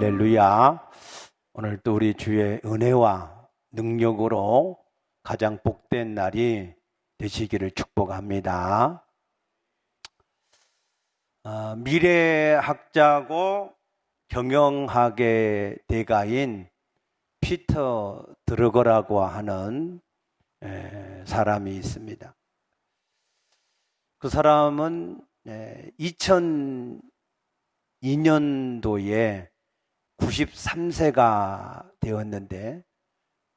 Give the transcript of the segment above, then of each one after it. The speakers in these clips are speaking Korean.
할렐루야. 오늘 또 우리 주의 은혜와 능력으로 가장 복된 날이 되시기를 축복합니다. 미래학자고 경영학의 대가인 피터 드러거라고 하는 사람이 있습니다. 그 사람은 2002년도에 93세가 되었는데,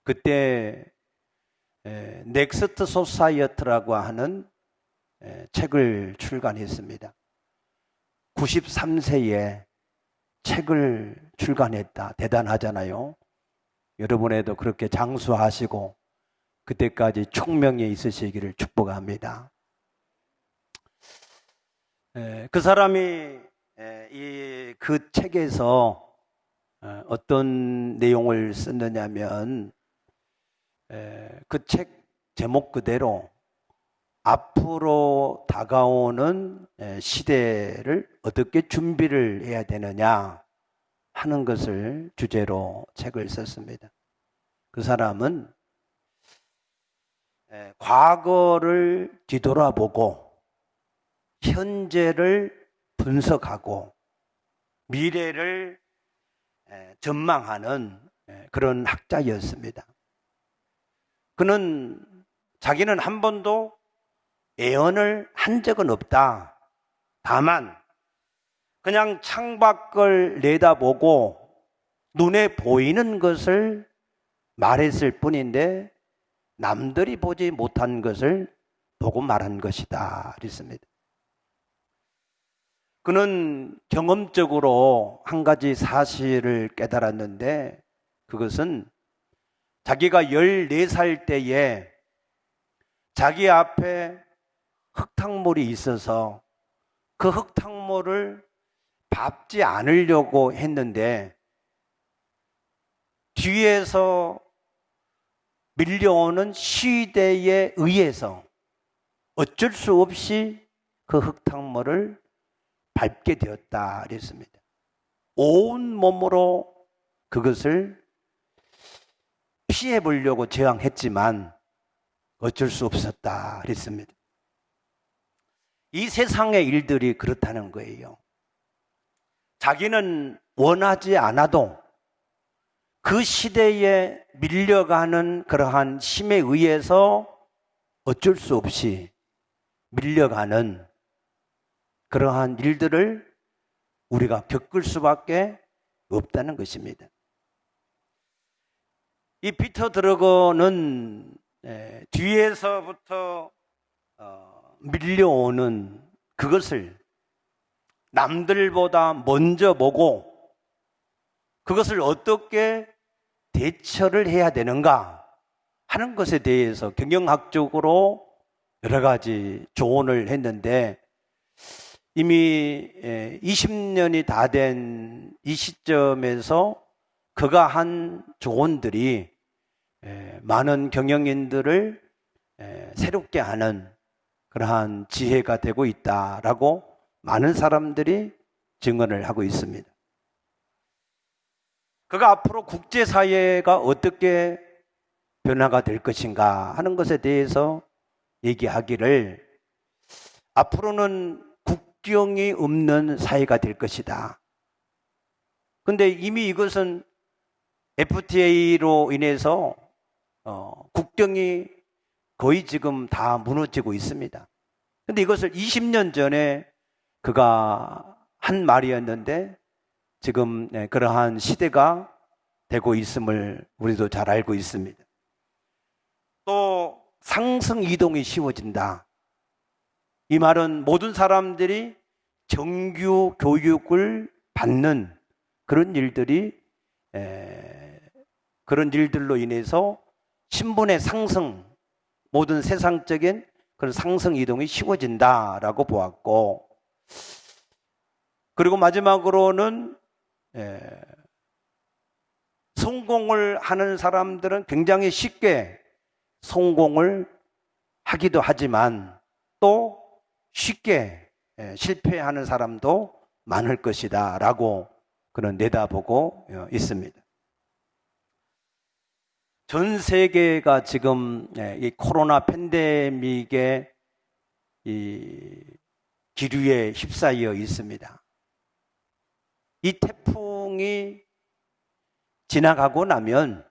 그때 넥스트 소사이어티라고 하는 책을 출간했습니다. 93세에 책을 출간했다. 대단하잖아요. 여러분에도 그렇게 장수하시고 그때까지 총명에 있으시기를 축복합니다. 그 사람이 그 책에서 어떤 내용을 썼느냐면, 그 책 제목 그대로 앞으로 다가오는 시대를 어떻게 준비를 해야 되느냐 하는 것을 주제로 책을 썼습니다. 그 사람은 과거를 뒤돌아보고 현재를 분석하고 미래를 전망하는 그런 학자였습니다. 그는 자기는 한 번도 예언을 한 적은 없다. 다만 그냥 창밖을 내다보고 눈에 보이는 것을 말했을 뿐인데 남들이 보지 못한 것을 보고 말한 것이다 그랬습니다. 그는 경험적으로 한 가지 사실을 깨달았는데, 그것은 자기가 14살 때에 자기 앞에 흙탕물이 있어서 그 흙탕물을 밟지 않으려고 했는데 뒤에서 밀려오는 시대에 의해서 어쩔 수 없이 그 흙탕물을 밟게 되었다 그랬습니다. 온 몸으로 그것을 피해 보려고 저항했지만 어쩔 수 없었다 그랬습니다. 이 세상의 일들이 그렇다는 거예요. 자기는 원하지 않아도 그 시대에 밀려가는 그러한 힘에 의해서 어쩔 수 없이 밀려가는 그러한 일들을 우리가 겪을 수밖에 없다는 것입니다. 이 피터 드러거는 뒤에서부터 밀려오는 그것을 남들보다 먼저 보고 그것을 어떻게 대처를 해야 되는가 하는 것에 대해서 경영학적으로 여러 가지 조언을 했는데, 이미 20년이 다 된 이 시점에서 그가 한 조언들이 많은 경영인들을 새롭게 하는 그러한 지혜가 되고 있다라고 많은 사람들이 증언을 하고 있습니다. 그가 앞으로 국제사회가 어떻게 변화가 될 것인가 하는 것에 대해서 얘기하기를, 앞으로는 국경이 없는 사회가 될 것이다. 근데 이미 이것은 FTA로 인해서 국경이 거의 지금 다 무너지고 있습니다. 근데 이것을 20년 전에 그가 한 말이었는데 지금 그러한 시대가 되고 있음을 우리도 잘 알고 있습니다. 또 상승 이동이 쉬워진다. 이 말은 모든 사람들이 정규 교육을 받는 그런 일들로 인해서 신분의 상승, 모든 세상적인 그런 상승 이동이 쉬워진다라고 보았고, 그리고 마지막으로는 성공을 하는 사람들은 굉장히 쉽게 성공을 하기도 하지만 또 쉽게 실패하는 사람도 많을 것이다 라고 그런 내다보고 있습니다. 전 세계가 지금 이 코로나 팬데믹의 이 기류에 휩싸여 있습니다. 이 태풍이 지나가고 나면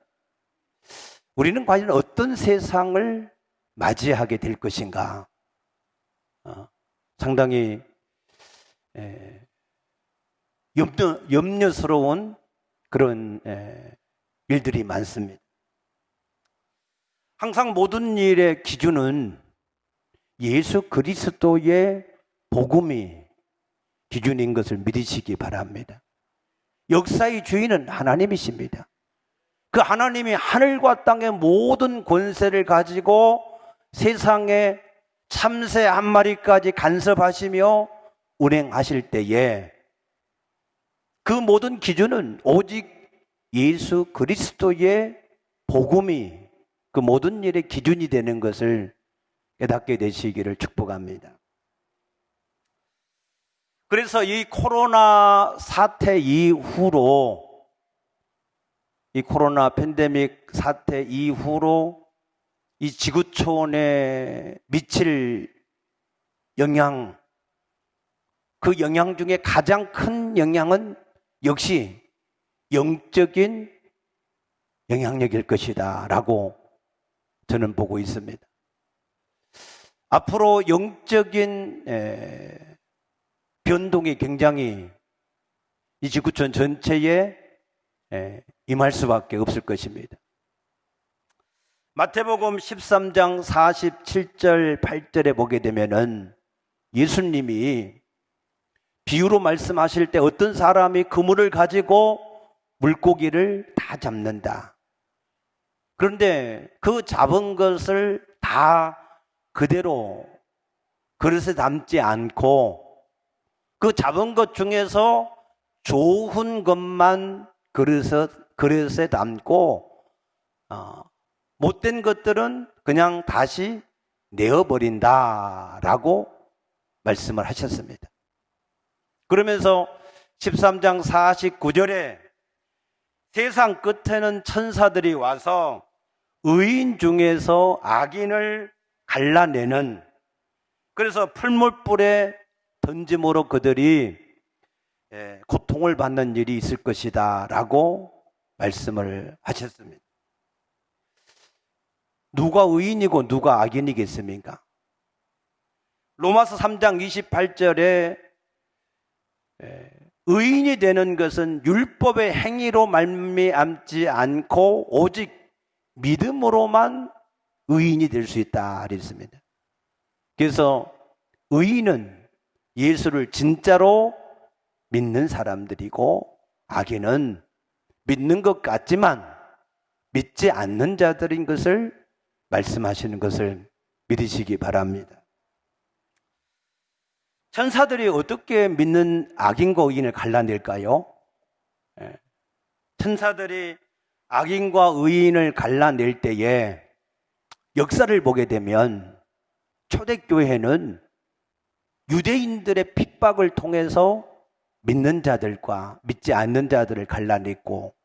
우리는 과연 어떤 세상을 맞이하게 될 것인가? 상당히 염려스러운 그런 일들이 많습니다. 항상 모든 일의 기준은 예수 그리스도의 복음이 기준인 것을 믿으시기 바랍니다. 역사의 주인은 하나님이십니다. 그 하나님이 하늘과 땅의 모든 권세를 가지고 세상에 참새 한 마리까지 간섭하시며 운행하실 때에 그 모든 기준은 오직 예수 그리스도의 복음이 그 모든 일의 기준이 되는 것을 깨닫게 되시기를 축복합니다. 그래서 이 코로나 사태 이후로, 이 코로나 팬데믹 사태 이후로 이 지구촌에 미칠 영향, 그 영향 중에 가장 큰 영향은 역시 영적인 영향력일 것이다 라고 저는 보고 있습니다. 앞으로 영적인 변동이 굉장히 이 지구촌 전체에 임할 수밖에 없을 것입니다. 마태복음 13장 47절 8절에 보게 되면은 예수님이 비유로 말씀하실 때 어떤 사람이 그물을 가지고 물고기를 다 잡는다. 그런데 그 잡은 것을 다 그대로 그릇에 담지 않고 그 잡은 것 중에서 좋은 것만 그릇에 담고 못된 것들은 그냥 다시 내어버린다라고 말씀을 하셨습니다. 그러면서 13장 49절에 세상 끝에는 천사들이 와서 의인 중에서 악인을 갈라내는, 그래서 풀물불에 던짐으로 그들이 고통을 받는 일이 있을 것이다 라고 말씀을 하셨습니다. 누가 의인이고 누가 악인이겠습니까? 로마서 3장 28절에 의인이 되는 것은 율법의 행위로 말미암지 않고 오직 믿음으로만 의인이 될 수 있다 그랬습니다. 그래서 의인은 예수를 진짜로 믿는 사람들이고 악인은 믿는 것 같지만 믿지 않는 자들인 것을 말씀하시는 것을 믿으시기 바랍니다. 천사들이 어떻게 믿는 악인과 의인을 갈라낼까요? 천사들이 악인과 의인을 갈라낼 때에 역사를 보게 되면 초대교회는 유대인들의 핍박을 통해서 믿는 자들과 믿지 않는 자들을 갈라냈고,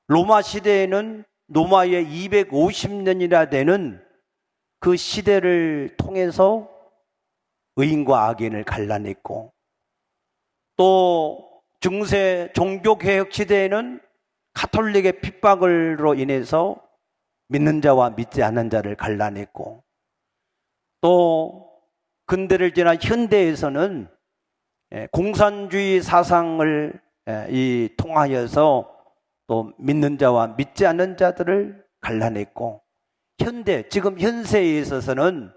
로마 시대에는 로마의 250년이나 되는 그 시대를 통해서 의인과 악인을 갈라냈고, 또 중세 종교개혁 시대에는 가톨릭의 핍박으로 인해서 믿는 자와 믿지 않는 자를 갈라냈고, 또 근대를 지난 현대에서는 공산주의 사상을 통하여서 또 믿는 자와 믿지 않는 자들을 갈라냈고, 지금 현세에 있어서는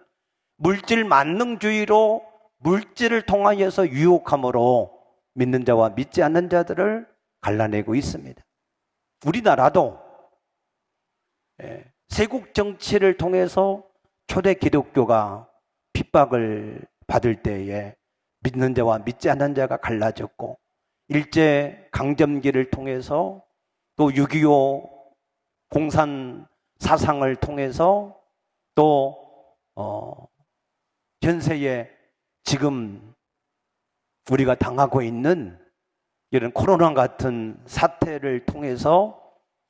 물질 만능주의로 물질을 통하여서 유혹함으로 믿는 자와 믿지 않는 자들을 갈라내고 있습니다. 우리나라도 세국 정치를 통해서 초대 기독교가 핍박을 받을 때에 믿는 자와 믿지 않는 자가 갈라졌고, 일제 강점기를 통해서 또 6.25 공산 사상을 통해서 또 현세에 지금 우리가 당하고 있는 이런 코로나 같은 사태를 통해서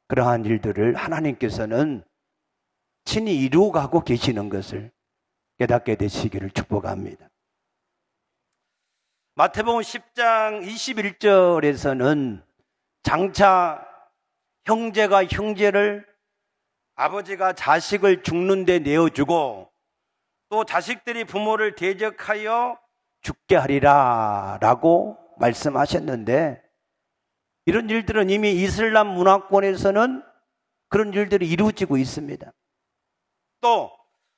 그러한 일들을 하나님께서는 친히 이루어가고 계시는 것을 깨닫게 되시기를 축복합니다. 마태복음 10장 21절에서는 장차 형제가 형제를, 아버지가 자식을 죽는 데 내어주고 또 자식들이 부모를 대적하여 죽게 하리라 라고 말씀하셨는데, 이런 일들은 이미 이슬람 문화권에서는 그런 일들이 이루어지고 있습니다. 또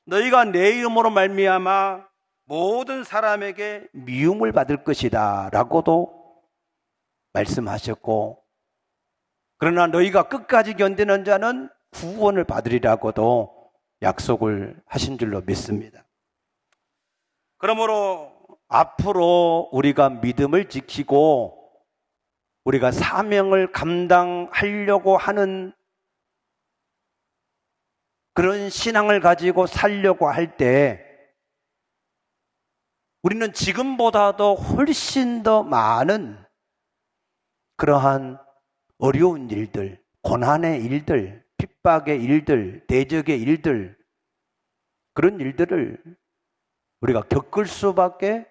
너희가 내 이름으로 말미암아 모든 사람에게 미움을 받을 것이다 라고도 말씀하셨고, 그러나 너희가 끝까지 견디는 자는 구원을 받으리라고도 약속을 하신 줄로 믿습니다. 그러므로 앞으로 우리가 믿음을 지키고 우리가 사명을 감당하려고 하는 그런 신앙을 가지고 살려고 할 때 우리는 지금보다도 훨씬 더 많은 그러한 어려운 일들, 고난의 일들, 핍박의 일들, 대적의 일들, 그런 일들을 우리가 겪을 수밖에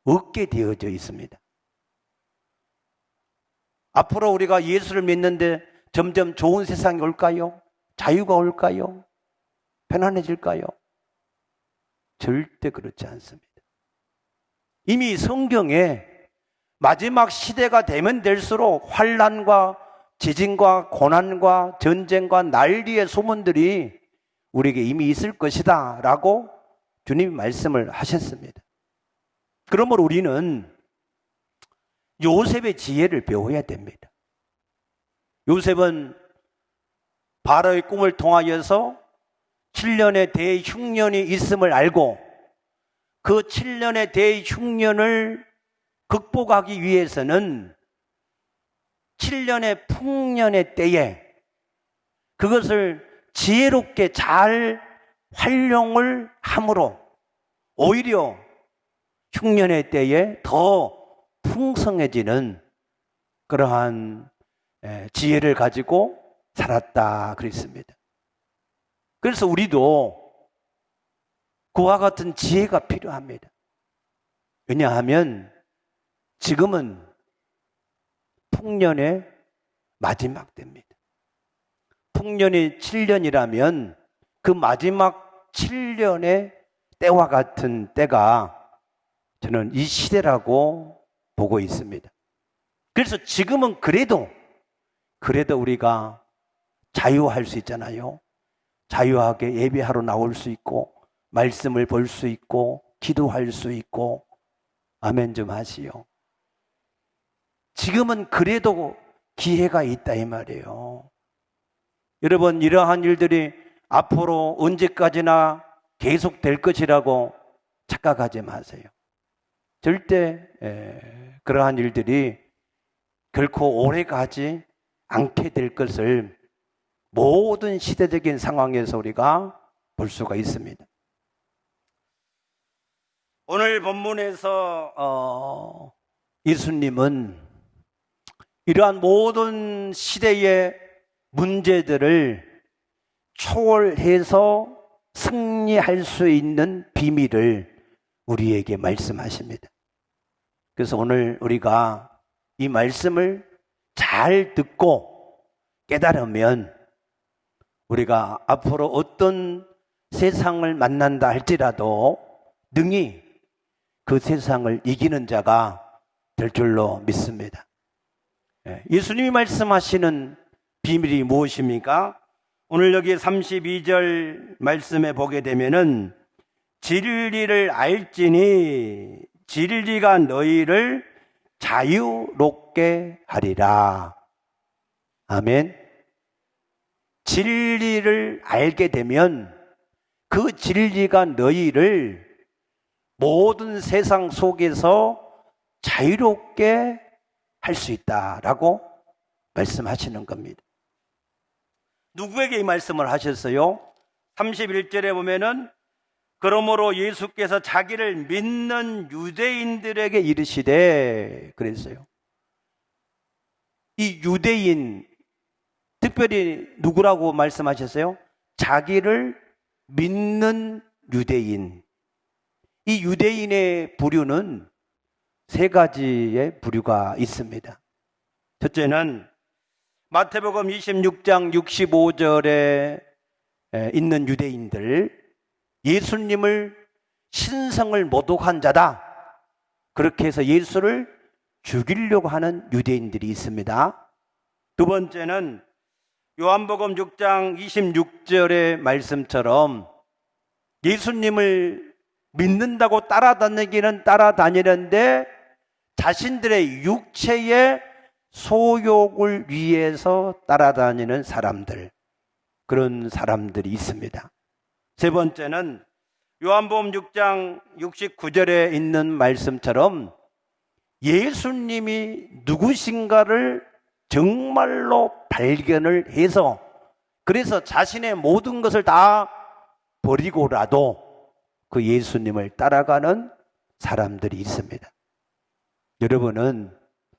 없게 되어져 있습니다. 앞으로 우리가 예수를 믿는데 점점 좋은 세상이 올까요? 자유가 올까요? 편안해질까요? 절대 그렇지 않습니다. 이미 성경에 마지막 시대가 되면 될수록 환난과 지진과 고난과 전쟁과 난리의 소문들이 우리에게 이미 있을 것이다 라고 주님이 말씀을 하셨습니다. 그러므로 우리는 요셉의 지혜를 배워야 됩니다. 요셉은 바로의 꿈을 통하여서 7년의 대흉년이 있음을 알고 그 7년의 대흉년을 극복하기 위해서는 7년의 풍년의 때에 그것을 지혜롭게 잘 활용을 함으로 오히려 흉년의 때에 더 풍성해지는 그러한 지혜를 가지고 살았다 그랬습니다. 그래서 우리도 그와 같은 지혜가 필요합니다. 왜냐하면 지금은 풍년의 마지막 때입니다. 풍년이 7년이라면 그 마지막 7년의 때와 같은 때가 저는 이 시대라고 보고 있습니다. 그래서 지금은 그래도 우리가 자유할 수 있잖아요. 자유하게 예배하러 나올 수 있고 말씀을 볼 수 있고 기도할 수 있고. 아멘 좀 하시오. 지금은 그래도 기회가 있다 이 말이에요. 여러분, 이러한 일들이 앞으로 언제까지나 계속될 것이라고 착각하지 마세요. 절대 그러한 일들이 결코 오래가지 않게 될 것을 모든 시대적인 상황에서 우리가 볼 수가 있습니다. 오늘 본문에서 예수님은 이러한 모든 시대의 문제들을 초월해서 승리할 수 있는 비밀을 우리에게 말씀하십니다. 그래서 오늘 우리가 이 말씀을 잘 듣고 깨달으면 우리가 앞으로 어떤 세상을 만난다 할지라도 능히 그 세상을 이기는 자가 될 줄로 믿습니다. 예수님이 말씀하시는 비밀이 무엇입니까? 오늘 여기 32절 말씀에 보게 되면은 진리를 알지니 진리가 너희를 자유롭게 하리라. 아멘. 진리를 알게 되면 그 진리가 너희를 모든 세상 속에서 자유롭게 할 수 있다라고 말씀하시는 겁니다. 누구에게 이 말씀을 하셨어요? 31절에 보면은 그러므로 예수께서 자기를 믿는 유대인들에게 이르시되 그랬어요. 이 유대인, 특별히 누구라고 말씀하셨어요? 자기를 믿는 유대인. 이 유대인의 부류는 세 가지의 부류가 있습니다. 첫째는 마태복음 26장 65절에 있는 유대인들, 예수님을 신성을 모독한 자다, 그렇게 해서 예수를 죽이려고 하는 유대인들이 있습니다. 두 번째는 요한복음 6장 26절의 말씀처럼 예수님을 믿는다고 따라다니기는 따라다니는데 자신들의 육체의 소욕을 위해서 따라다니는 사람들, 그런 사람들이 있습니다. 세 번째는 요한복음 6장 69절에 있는 말씀처럼 예수님이 누구신가를 정말로 발견을 해서, 그래서 자신의 모든 것을 다 버리고라도 그 예수님을 따라가는 사람들이 있습니다. 여러분은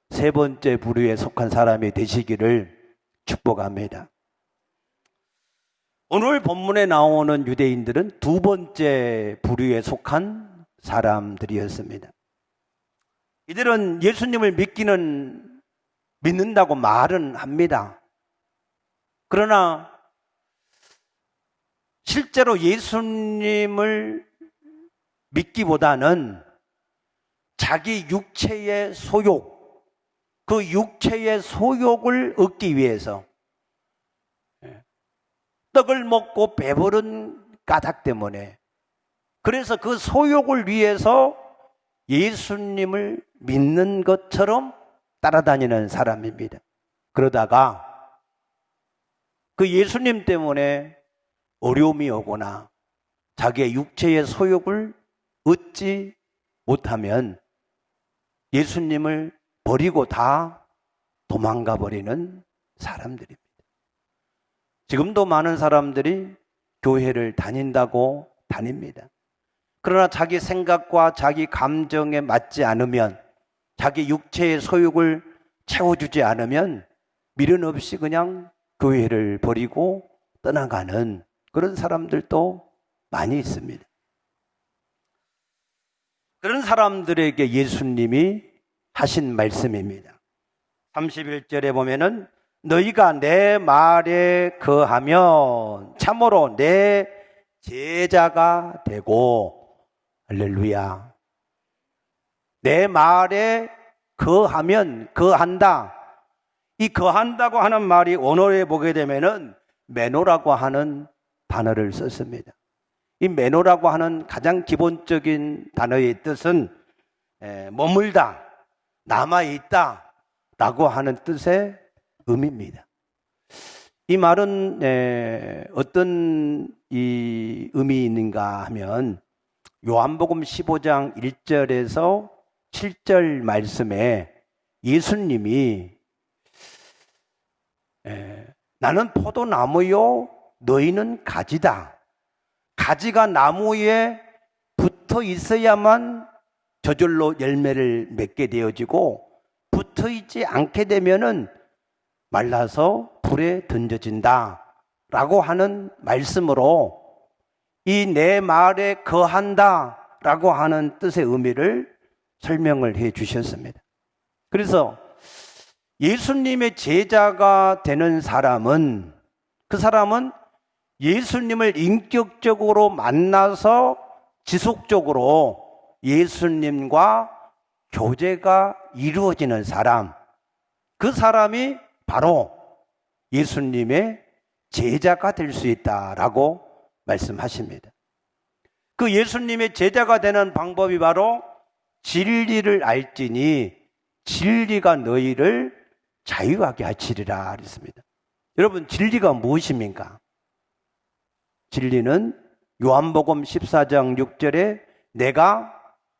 세 번째 부류에 속한 사람이 되시기를 축복합니다. 오늘 본문에 나오는 유대인들은 두 번째 부류에 속한 사람들이었습니다. 이들은 예수님을 믿는다고 말은 합니다. 그러나 실제로 예수님을 믿기보다는 자기 육체의 소욕, 그 육체의 소욕을 얻기 위해서, 떡을 먹고 배부른 까닭 때문에, 그래서 그 소욕을 위해서 예수님을 믿는 것처럼 따라다니는 사람입니다. 그러다가 그 예수님 때문에 어려움이 오거나 자기의 육체의 소욕을 얻지 못하면 예수님을 버리고 다 도망가 버리는 사람들입니다. 지금도 많은 사람들이 교회를 다닌다고 다닙니다. 그러나 자기 생각과 자기 감정에 맞지 않으면, 자기 육체의 소욕을 채워주지 않으면 미련 없이 그냥 교회를 버리고 떠나가는 그런 사람들도 많이 있습니다. 그런 사람들에게 예수님이 하신 말씀입니다. 31절에 보면은 너희가 내 말에 거하면 참으로 내 제자가 되고, 할렐루야. 내 말에 거하면, 거한다. 이 거한다고 하는 말이 원어에 보게 되면은 매노라고 하는 단어를 썼습니다. 이 매노라고 하는 가장 기본적인 단어의 뜻은 머물다, 남아있다 라고 하는 뜻의 의미입니다. 이 말은 어떤 이 의미 있는가 하면 요한복음 15장 1절에서 7절 말씀에 예수님이 나는 포도나무요 너희는 가지다. 가지가 나무에 붙어 있어야만 저절로 열매를 맺게 되어지고, 붙어 있지 않게 되면은 말라서 불에 던져진다 라고 하는 말씀으로 이 내 말에 거한다 라고 하는 뜻의 의미를 설명을 해 주셨습니다. 그래서 예수님의 제자가 되는 사람은, 그 사람은 예수님을 인격적으로 만나서 지속적으로 예수님과 교제가 이루어지는 사람, 그 사람이 바로 예수님의 제자가 될 수 있다라고 말씀하십니다. 그 예수님의 제자가 되는 방법이 바로 진리를 알지니 진리가 너희를 자유하게 하시리라 그랬습니다. 여러분, 진리가 무엇입니까? 진리는 요한복음 14장 6절에 내가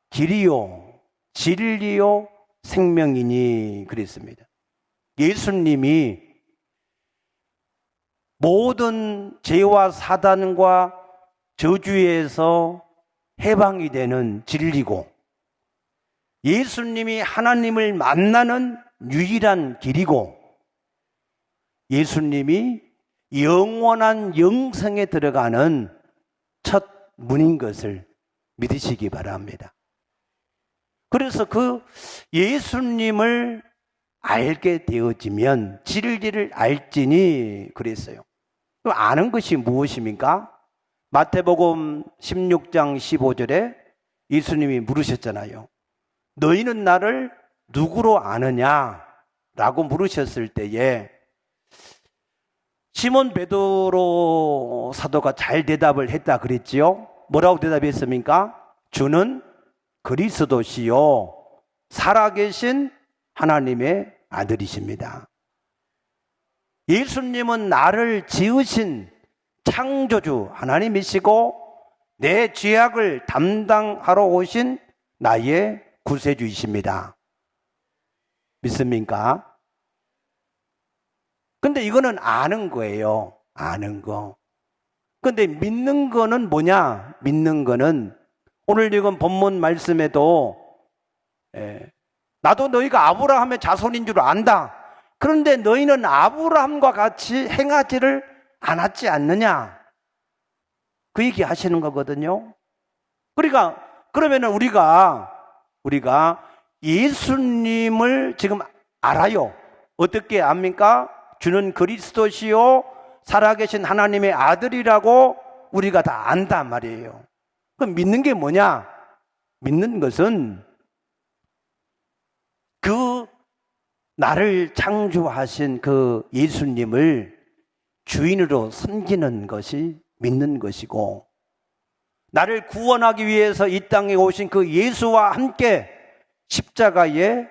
길이요 진리요 생명이니 그랬습니다. 예수님이 모든 죄와 사단과 저주에서 해방이 되는 진리고, 예수님이 하나님을 만나는 유일한 길이고, 예수님이 영원한 영생에 들어가는 첫 문인 것을 믿으시기 바랍니다. 그래서 그 예수님을 알게 되어지면 질을 알지니 그랬어요. 그럼 아는 것이 무엇입니까? 마태복음 16장 15절에 예수님이 물으셨잖아요. 너희는 나를 누구로 아느냐? 라고 물으셨을 때에 시몬 베드로 사도가 잘 대답을 했다 그랬지요. 뭐라고 대답했습니까? 주는 그리스도시요 살아계신 하나님의 아들이십니다. 예수님은 나를 지으신 창조주 하나님이시고 내 죄악을 담당하러 오신 나의 구세주이십니다. 믿습니까? 근데 이거는 아는 거예요. 아는 거. 근데 믿는 거는 뭐냐? 믿는 거는 오늘 읽은 본문 말씀에도 나도 너희가 아브라함의 자손인 줄 안다. 그런데 너희는 아브라함과 같이 행하지를 않았지 않느냐? 그 얘기 하시는 거거든요. 그러니까 그러면은 우리가 예수님을 지금 알아요. 어떻게 압니까? 주는 그리스도시요 살아계신 하나님의 아들이라고 우리가 다 안단 말이에요. 그럼 믿는 게 뭐냐? 믿는 것은 그 나를 창조하신 그 예수님을 주인으로 섬기는 것이 믿는 것이고, 나를 구원하기 위해서 이 땅에 오신 그 예수와 함께 십자가에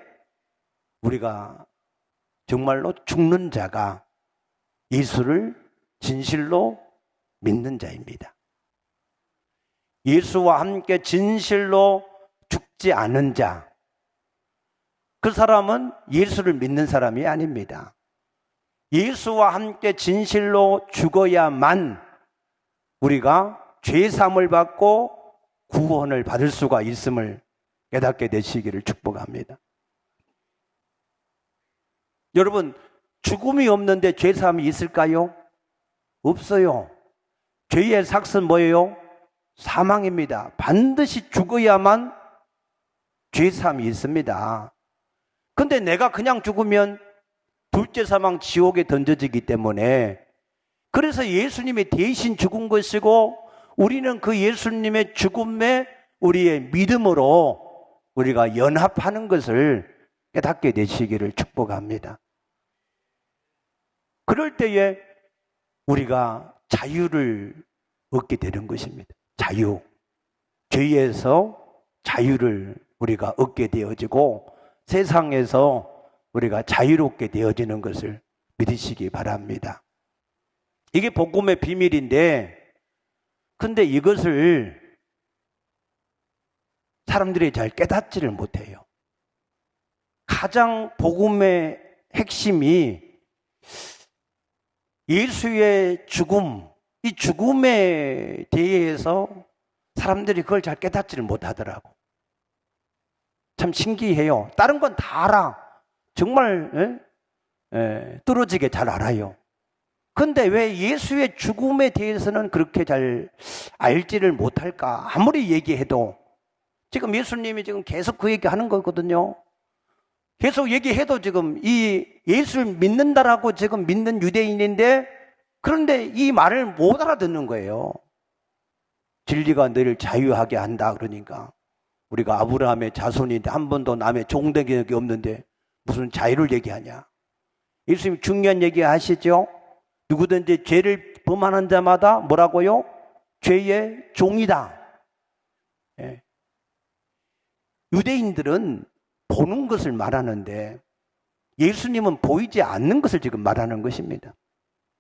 우리가 정말로 죽는 자가 예수를 진실로 믿는 자입니다. 예수와 함께 진실로 죽지 않은 자, 그 사람은 예수를 믿는 사람이 아닙니다. 예수와 함께 진실로 죽어야만 우리가 죄사함을 받고 구원을 받을 수가 있음을 깨닫게 되시기를 축복합니다. 여러분, 죽음이 없는데 죄사함이 있을까요? 없어요. 죄의 삭은 뭐예요? 사망입니다. 반드시 죽어야만 죄사함이 있습니다. 근데 내가 그냥 죽으면 둘째 사망 지옥에 던져지기 때문에, 그래서 예수님이 대신 죽은 것이고 우리는 그 예수님의 죽음에 우리의 믿음으로 우리가 연합하는 것을 깨닫게 되시기를 축복합니다. 그럴 때에 우리가 자유를 얻게 되는 것입니다. 자유. 죄에서 자유를 우리가 얻게 되어지고 세상에서 우리가 자유롭게 되어지는 것을 믿으시기 바랍니다. 이게 복음의 비밀인데, 근데 이것을 사람들이 잘 깨닫지를 못해요. 가장 복음의 핵심이 예수의 죽음, 이 죽음에 대해서 사람들이 그걸 잘 깨닫지를 못하더라고. 참 신기해요. 다른 건 다 알아. 정말 뚫어지게 잘 알아요. 근데 왜 예수의 죽음에 대해서는 그렇게 잘 알지를 못할까? 아무리 얘기해도, 지금 예수님이 지금 계속 그 얘기하는 거거든요. 계속 얘기해도 지금 이 예수를 믿는다라고 지금 믿는 유대인인데, 그런데 이 말을 못 알아듣는 거예요. 진리가 너를 자유하게 한다 그러니까, 우리가 아브라함의 자손인데 한 번도 남의 종된 적이 없는데 무슨 자유를 얘기하냐. 예수님 중요한 얘기 하시죠. 누구든지 죄를 범하는 자마다 뭐라고요? 죄의 종이다. 예. 유대인들은 보는 것을 말하는데 예수님은 보이지 않는 것을 지금 말하는 것입니다.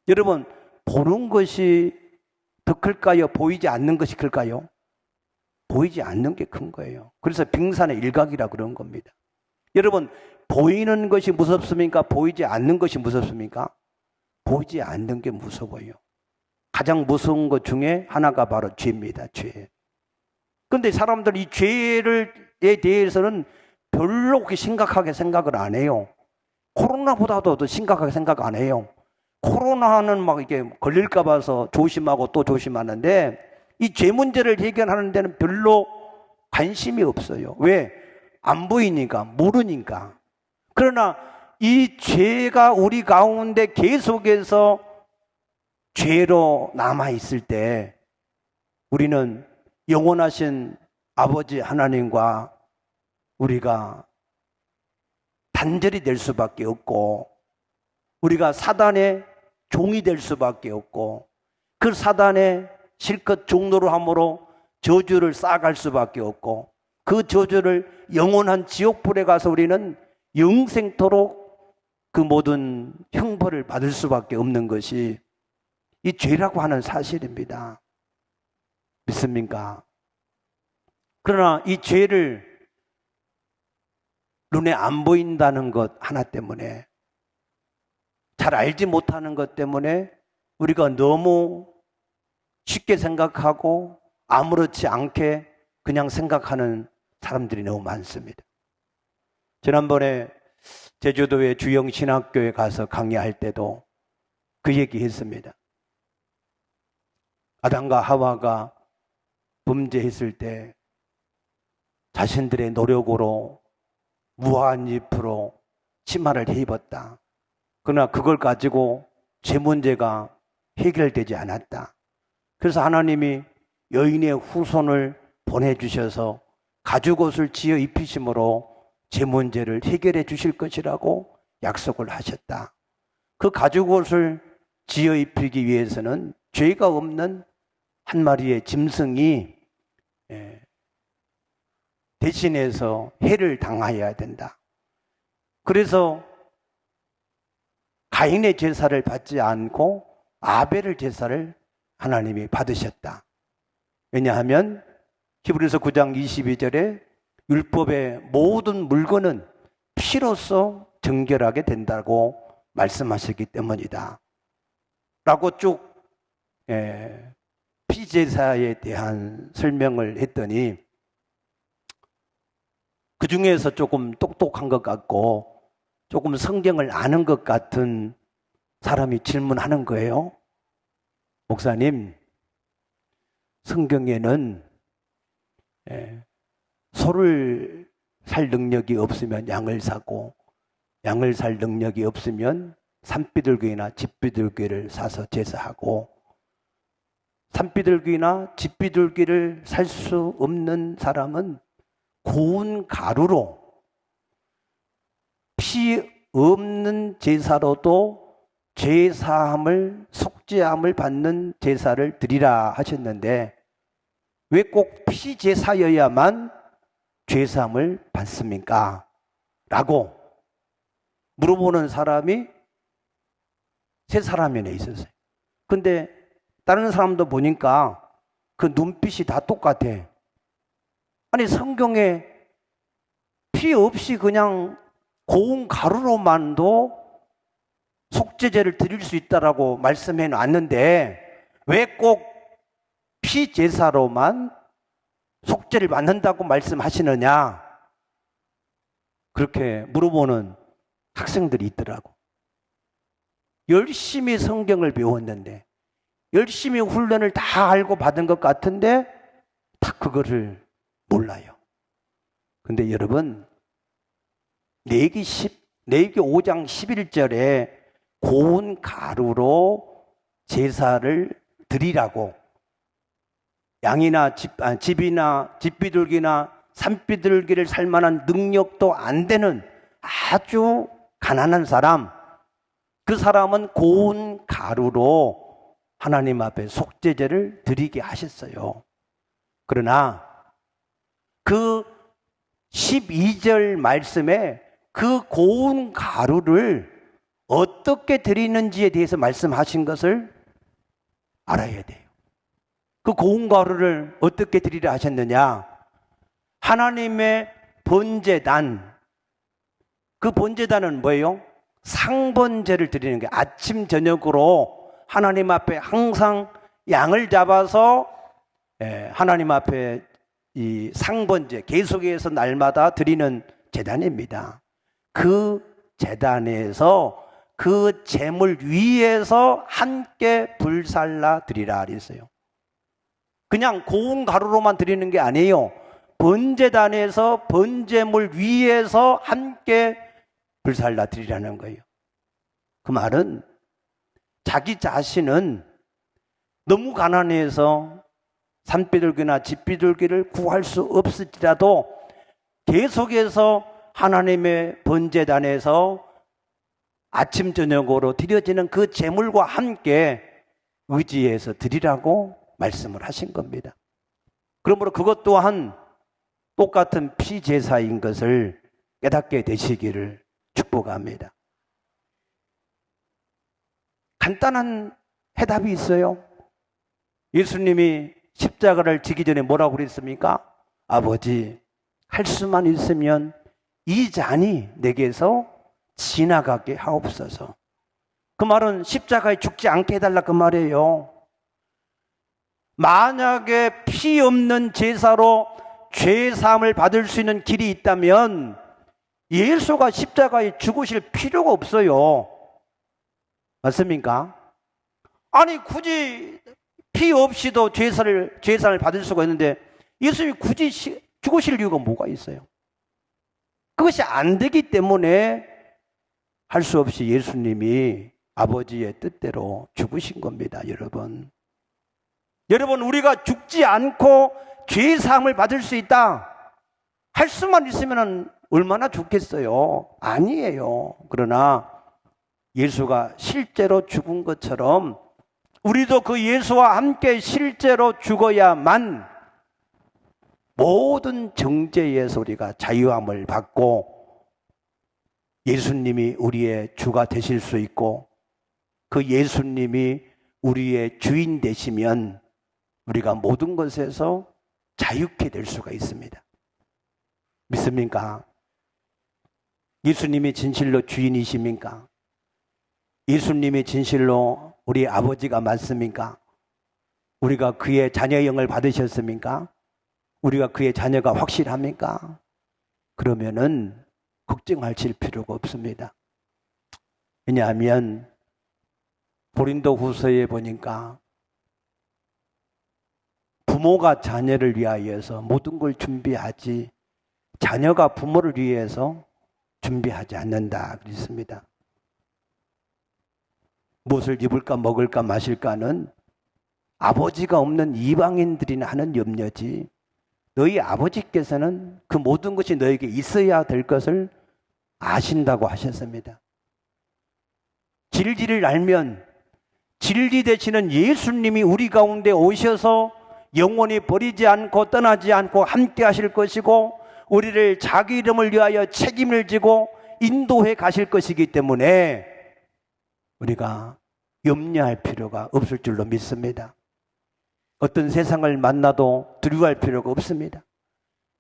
여러분, 보는 것이 더 클까요? 보이지 않는 것이 클까요? 보이지 않는 게 큰 거예요. 그래서 빙산의 일각이라 그런 겁니다. 여러분, 보이는 것이 무섭습니까? 보이지 않는 것이 무섭습니까? 보이지 않는 게 무서워요. 가장 무서운 것 중에 하나가 바로 죄입니다. 죄. 근데 사람들이 이 죄에 대해서는 별로 그렇게 심각하게 생각을 안 해요. 코로나보다도 더 심각하게 생각 안 해요. 코로나는 막 이게 걸릴까 봐서 조심하고 또 조심하는데 이 죄 문제를 해결하는 데는 별로 관심이 없어요. 왜? 안 보이니까, 모르니까. 그러나 이 죄가 우리 가운데 계속해서 죄로 남아있을 때 우리는 영원하신 아버지 하나님과 우리가 단절이 될 수밖에 없고 우리가 사단의 종이 될 수밖에 없고 그 사단의 실컷 종노로 함으로 저주를 쌓아갈 수밖에 없고 그 저주를 영원한 지옥불에 가서 우리는 영생토록 그 모든 형벌을 받을 수밖에 없는 것이 이 죄라고 하는 사실입니다. 믿습니까? 그러나 이 죄를 눈에 안 보인다는 것 하나 때문에 잘 알지 못하는 것 때문에 우리가 너무 쉽게 생각하고 아무렇지 않게 그냥 생각하는 사람들이 너무 많습니다. 지난번에 제주도의 주영신학교에 가서 강의할 때도 그 얘기 했습니다. 아담과 하와가 범죄했을 때 자신들의 노력으로 무한잎으로 치마를 입었다. 그러나 그걸 가지고 죄 문제가 해결되지 않았다. 그래서 하나님이 여인의 후손을 보내주셔서 가죽옷을 지어 입히심으로 죄 문제를 해결해 주실 것이라고 약속을 하셨다. 그 가죽옷을 지어 입히기 위해서는 죄가 없는 한 마리의 짐승이 대신해서 해를 당하여야 된다. 그래서 가인의 제사를 받지 않고 아벨의 제사를 하나님이 받으셨다. 왜냐하면 히브리서 9장 22절에 율법의 모든 물건은 피로써 정결하게 된다고 말씀하셨기 때문이다. 라고 쭉 피제사에 대한 설명을 했더니 그 중에서 조금 똑똑한 것 같고 조금 성경을 아는 것 같은 사람이 질문하는 거예요. 목사님, 성경에는 소를 살 능력이 없으면 양을 사고 양을 살 능력이 없으면 산비둘기나 집비둘기를 사서 제사하고 산비둘기나 집비둘기를 살 수 없는 사람은 고운 가루로 피 없는 제사로도 죄사함을 속죄함을 받는 제사를 드리라 하셨는데 왜 꼭 피제사여야만 죄사함을 받습니까? 라고 물어보는 사람이 세 사람이나 있었어요. 근데 다른 사람도 보니까 그 눈빛이 다 똑같아. 아니 성경에 피 없이 그냥 고운 가루로만도 속죄제를 드릴 수 있다라고 말씀해 놨는데 왜 꼭 피제사로만 속죄를 받는다고 말씀하시느냐? 그렇게 물어보는 학생들이 있더라고. 열심히 성경을 배웠는데 열심히 훈련을 다 알고 받은 것 같은데 다 그거를 몰라요. 근데 여러분 레위기 5장 11절에 고운 가루로 제사를 드리라고 양이나 집이나 집비둘기나 산비둘기를 살 만한 능력도 안 되는 아주 가난한 사람, 그 사람은 고운 가루로 하나님 앞에 속죄제를 드리게 하셨어요. 그러나 그 12절 말씀에 그 고운 가루를 어떻게 드리는지에 대해서 말씀하신 것을 알아야 돼요. 그 고운 가루를 어떻게 드리려 하셨느냐? 하나님의 번제단, 그 번제단은 뭐예요? 상번제를 드리는 게 아침 저녁으로 하나님 앞에 항상 양을 잡아서 하나님 앞에 이 상번제 계속해서 날마다 드리는 제단입니다. 그 제단에서 그 재물 위에서 함께 불살라 드리라 그랬어요. 그냥 고운 가루로만 드리는 게 아니에요. 번제단에서 번제물 위에서 함께 불살라 드리라는 거예요. 그 말은 자기 자신은 너무 가난해서 산비둘기나 집비둘기를 구할 수 없을지라도 계속해서 하나님의 번제단에서 아침 저녁으로 드려지는 그 제물과 함께 의지해서 드리라고 말씀을 하신 겁니다. 그러므로 그것 또한 똑같은 피제사인 것을 깨닫게 되시기를 축복합니다. 간단한 해답이 있어요. 예수님이 십자가를 지기 전에 뭐라고 그랬습니까? 아버지, 할 수만 있으면 이 잔이 내게서 지나가게 하옵소서. 그 말은 십자가에 죽지 않게 해달라 그 말이에요. 만약에 피 없는 제사로 죄사함을 받을 수 있는 길이 있다면 예수가 십자가에 죽으실 필요가 없어요. 맞습니까? 아니 굳이 피 없이도 죄사를 받을 수가 있는데 예수님이 굳이 죽으실 이유가 뭐가 있어요? 그것이 안 되기 때문에 할 수 없이 예수님이 아버지의 뜻대로 죽으신 겁니다, 여러분. 여러분, 우리가 죽지 않고 죄사함을 받을 수 있다. 할 수만 있으면 얼마나 좋겠어요? 아니에요. 그러나 예수가 실제로 죽은 것처럼 우리도 그 예수와 함께 실제로 죽어야만 모든 정죄에서 우리가 자유함을 받고 예수님이 우리의 주가 되실 수 있고 그 예수님이 우리의 주인 되시면 우리가 모든 것에서 자유케 될 수가 있습니다. 믿습니까? 예수님이 진실로 주인이십니까? 예수님이 진실로 우리 아버지가 맞습니까? 우리가 그의 자녀의 영을 받으셨습니까? 우리가 그의 자녀가 확실합니까? 그러면은 걱정하실 필요가 없습니다. 왜냐하면 고린도 후서에 보니까 부모가 자녀를 위하여서 모든 걸 준비하지 자녀가 부모를 위해서 준비하지 않는다 그랬습니다. 무엇을 입을까 먹을까 마실까는 아버지가 없는 이방인들이나 하는 염려지 너희 아버지께서는 그 모든 것이 너에게 있어야 될 것을 아신다고 하셨습니다. 진리를 알면 진리 되시는 예수님이 우리 가운데 오셔서 영원히 버리지 않고 떠나지 않고 함께 하실 것이고 우리를 자기 이름을 위하여 책임을 지고 인도해 가실 것이기 때문에 우리가 염려할 필요가 없을 줄로 믿습니다. 어떤 세상을 만나도 두려워할 필요가 없습니다.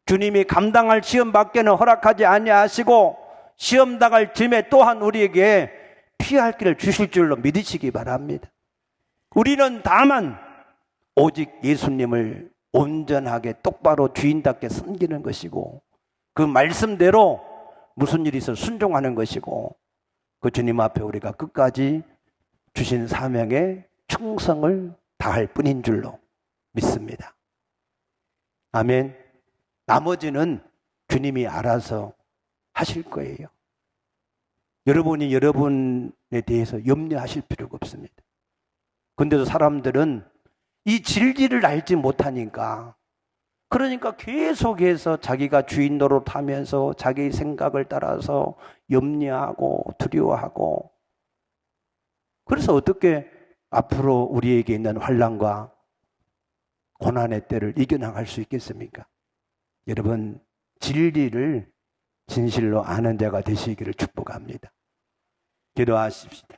주님이 감당할 시험 밖에는 허락하지 아니하시고 시험 당할 즈음에 또한 우리에게 피할 길을 주실 줄로 믿으시기 바랍니다. 우리는 다만 오직 예수님을 온전하게 똑바로 주인답게 섬기는 것이고 그 말씀대로 무슨 일이 있어 순종하는 것이고 그 주님 앞에 우리가 끝까지 주신 사명에 충성을 다할 뿐인 줄로 믿습니다. 아멘. 나머지는 주님이 알아서 하실 거예요. 여러분이 여러분에 대해서 염려하실 필요가 없습니다. 그런데도 사람들은 이 진리를 알지 못하니까 그러니까 계속해서 자기가 주인 노릇하면서 자기 생각을 따라서 염려하고 두려워하고 그래서 어떻게 앞으로 우리에게 있는 환난과 고난의 때를 이겨나갈 수 있겠습니까? 여러분 진리를 진실로 아는 자가 되시기를 축복합니다. 기도하십시다.